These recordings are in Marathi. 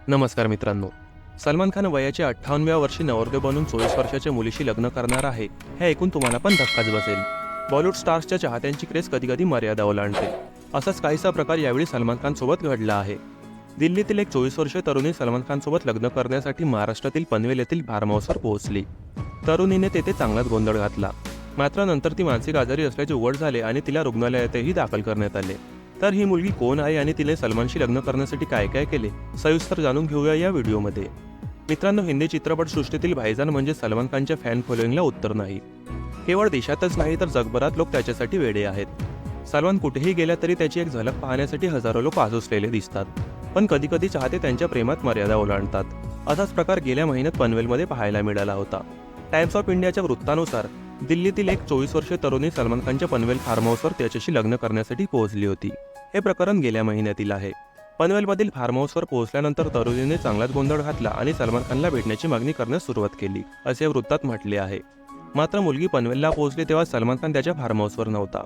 नमस्कार मित्रांनो. सलमान खान वयाच्या 58व्या वर्षी नवरदेव बनून 24 वर्षाच्या मुलीशी लग्न करणार आहे हे ऐकून तुम्हाला पण धक्काच बसेल. बॉलिवूड स्टार्सच्या चाहत्यांची क्रेज कधी कधी मर्यादा ओलांडते. असाच काहीसा प्रकार यावेळी सलमान खान सोबत घडला आहे. दिल्लीतील एक 24 वर्षीय तरुणी सलमान खान सोबत लग्न करण्यासाठी महाराष्ट्रातील पनवेल येथील फार्म हाऊसवर पोहोचली. तरुणीने तेथे चांगलाच गोंधळ घातला. मात्र नंतर ती मानसिक आजारी असल्याचे उघड झाले आणि तिला रुग्णालयातही दाखल करण्यात आले. तर ही मुलगी कोण आहे आणि तिने सलमानशी लग्न करण्यासाठी काय काय केले सविस्तर जाणून घेऊया या व्हिडिओमध्ये. मित्रांनो, हिंदी चित्रपटसृष्टीतील भाईजान म्हणजे सलमान खानच्या फॅन फॉलोईंगला उत्तर नाही. केवळ देशातच नाही तर जगभरात लोक त्याच्यासाठी वेडे आहेत. सलमान कुठेही गेला तरी त्याची एक झलक पाहण्यासाठी हजारो लोक आसुसलेले दिसतात. पण कधी कधी चाहते त्यांच्या प्रेमात मर्यादा ओलांडतात. असाच प्रकार गेल्या महिन्यात पनवेलमध्ये पाहायला मिळाला होता. टाइम्स ऑफ इंडियाच्या वृत्तानुसार दिल्लीतील एक 24 वर्षीय तरुणी सलमान खानच्या पनवेल फार्म हाऊसवर त्याच्याशी लग्न करण्यासाठी पोहोचली होती. हे प्रकरण गेल्या महिन्यातील आहे. पनवेलमधील फार्म हाऊसवर पोहोचल्यानंतर तरुणीने चांगलाच गोंधळ घातला आणि सलमान खानला भेटण्याची मागणी करण्यास सुरुवात केली, असे वृत्तात म्हटले आहे. मात्र मुलगी पनवेलला पोहोचली तेव्हा सलमान खान त्याच्या फार्म हाऊसवर नव्हता.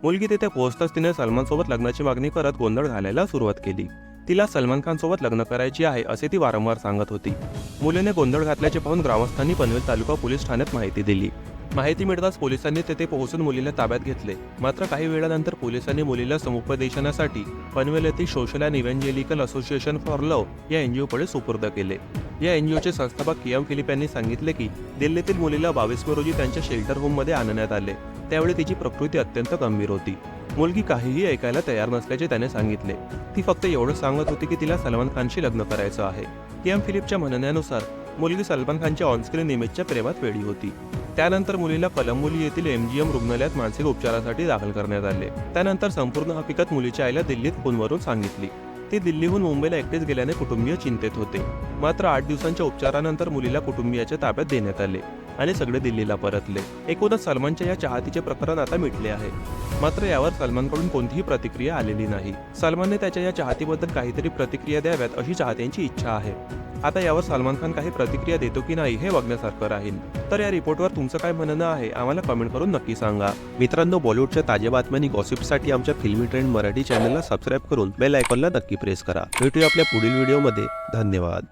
मुलगी तिथे पोहोचताच तिने सलमानसोबत लग्नाची मागणी करत गोंधळ घालायला सुरुवात केली. तिला सलमान खान सोबत लग्न करायची आहे असे ती वारंवार सांगत होती. मुलीने गोंधळ घातल्याचे पाहून ग्रामस्थांनी पनवेल तालुका पोलीस ठाण्यात माहिती दिली. माहिती मिळताच पोलिसांनी तेथे पोहोचून मुलीला ताब्यात घेतले. मात्र काही वेळानंतर पोलिसांनी मुलीला समुपदेशनासाठी पनवेल येथील social and evangelical association for love या एनजीओकडे सुपूर्द केले. या एनजीओचे संस्थापक कियाम फिलिप यांनी सांगितले की दिल्लीतील मुलीला 22 रोजी त्यांच्या शेल्टर होममध्ये आणण्यात आले. त्यावेळी तिची प्रकृती अत्यंत गंभीर होती. मुलगी काहीही ऐकायला तयार नसल्याचे त्याने सांगितले. ती फक्त एवढं सांगत होती की तिला सलमान खानशी लग्न करायचं आहे. कियाम फिलिपच्या म्हणण्यानुसार मुलगी सलमान खानच्या ऑनस्क्रीन इमेजच्या प्रेमात वेडी होती. त्यानंतर मुलीला कलंबोली येथील MGM रुग्णालयात मानसिक उपचारासाठी दाखल करण्यात आले. त्यानंतर संपूर्ण हकीकत मुलीच्या आईला दिल्लीत फोनवरून सांगितली. ती दिल्लीहून मुंबईला एकटेच गेल्याने कुटुंबीय चिंतेत होते. मात्र 8 दिवसांच्या उपचारानंतर मुलीला कुटुंबियाच्या ताब्यात देण्यात आले आणि सगळे दिल्लीला परतले. एकूणच सलमानच्या या चाहतीचे प्रकरण आता मिटले आहे. मात्र यावर सलमानकडून कोणतीही प्रतिक्रिया आलेली नाही. सलमानने त्याच्या या चाहतीबद्दल काहीतरी प्रतिक्रिया द्याव्यात अशी चाहत्यांची इच्छा आहे. आता यावर सलमान खान काही प्रतिक्रिया देतो की नाही हे बघण्यासारखं राहील. तर या रिपोर्टवर तुमचं काय म्हणणं आहे आम्हाला कमेंट करून नक्की सांगा. मित्रांनो, बॉलिवूडच्या ताज्या बातम्या आणि गॉसिपसाठी आमच्या फिल्मी ट्रेंड मराठी चॅनलला सबस्क्राईब करून बेल आयकॉनला नक्की प्रेस करा. भेटूया आपल्या पुढील व्हिडिओमध्ये. धन्यवाद.